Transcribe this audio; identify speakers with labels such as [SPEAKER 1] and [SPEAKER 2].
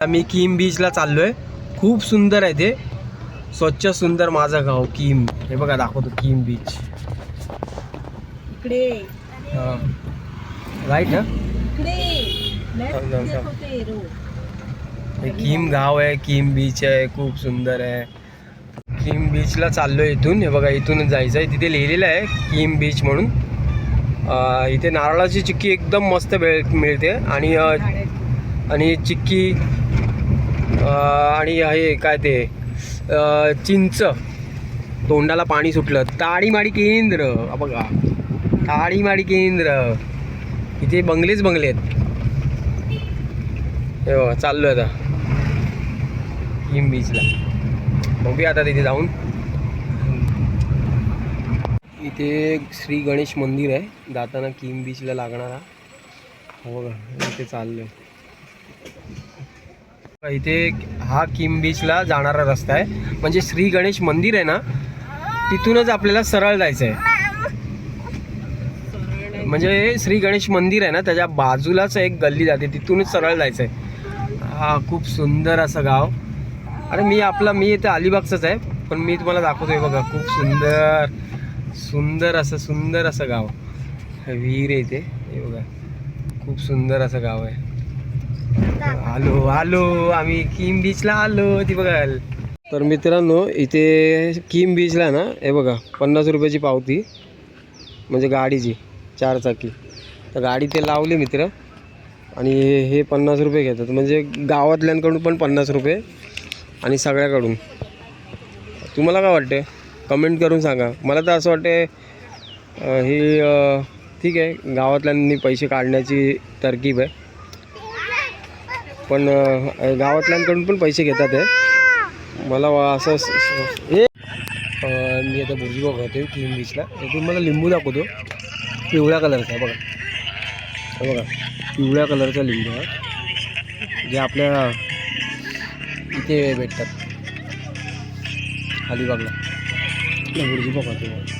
[SPEAKER 1] मी Kim बीचला चाललोय. खूप सुंदर आहे ते, स्वच्छ सुंदर माझं गाव किम. हे बघा दाखवतो किम बीच
[SPEAKER 2] इकडे.
[SPEAKER 1] हां राईट ना. हे किम गाव आहे, किम बीच आहे, खूप सुंदर आहे. किम बीचला चाललोय इथून. हे बघा इथूनच जायचं आहे. तिथे लिहिलेलं आहे किम बीच म्हणून. इथे नारळाची चिक्की एकदम मस्त मिळते आणि चिक्की आणि हे काय ते चिंच. तोंडाला पाणी सुटलं. ताडीमाडी केंद्र बघा, ताडीमाडी केंद्र. इथे बंगले आहेत. हे बघा चाललोय आता किम बीचला. बघूया आता तिथे जाऊन. इथे श्री गणेश मंदिर आहे जाताना किम बीचला लागणारा. हो बघा इथे चाललोय. इथे हा किम बीचला जाणारा रस्ता आहे. म्हणजे श्री गणेश मंदिर आहे ना, तिथूनच आपल्याला सरळ जायचं आहे. म्हणजे श्री गणेश मंदिर आहे ना, त्याच्या बाजूलाच एक गल्ली जाते, तिथूनच सरळ जायचं आहे. हा खूप सुंदर असं गाव. अरे मी इथे अलिबागचाच आहे, पण मी तुम्हाला दाखवतोय बघा. खूप सुंदर असं गाव. विहीर आहे इथे. हे बघा खूप सुंदर असं गाव आहे. आलो आम्ही किम बीचला आलो. ती बघाल. तर मित्रांनो इथे किम बीचला ना, हे बघा 50 रुपयाची पावती, म्हणजे गाडीची 4 चाकी. तर गाडी ते लावली मित्र, आणि हे 50 रुपये घेतात. म्हणजे गावातल्यांकडून पण 50 रुपये आणि सगळ्याकडून. तुम्हाला काय वाटते कमेंट करून सांगा. मला तर असं वाटते ही ठीक आहे, गावातल्यांनी पैसे काढण्याची तरकीब आहे, पण गावातल्यांकडून पण पैसे घेतात आहे. मला असं हे मी आता बुर्जी बघतोय किम बीचला. इथून मला लिंबू दाखवतो. पिवळ्या कलरचा आहे बघा. हे बघा पिवळ्या कलरचा लिंबू आहे, जे आपल्या इथे भेटतात अलिबागला. बुर्जी बघतो.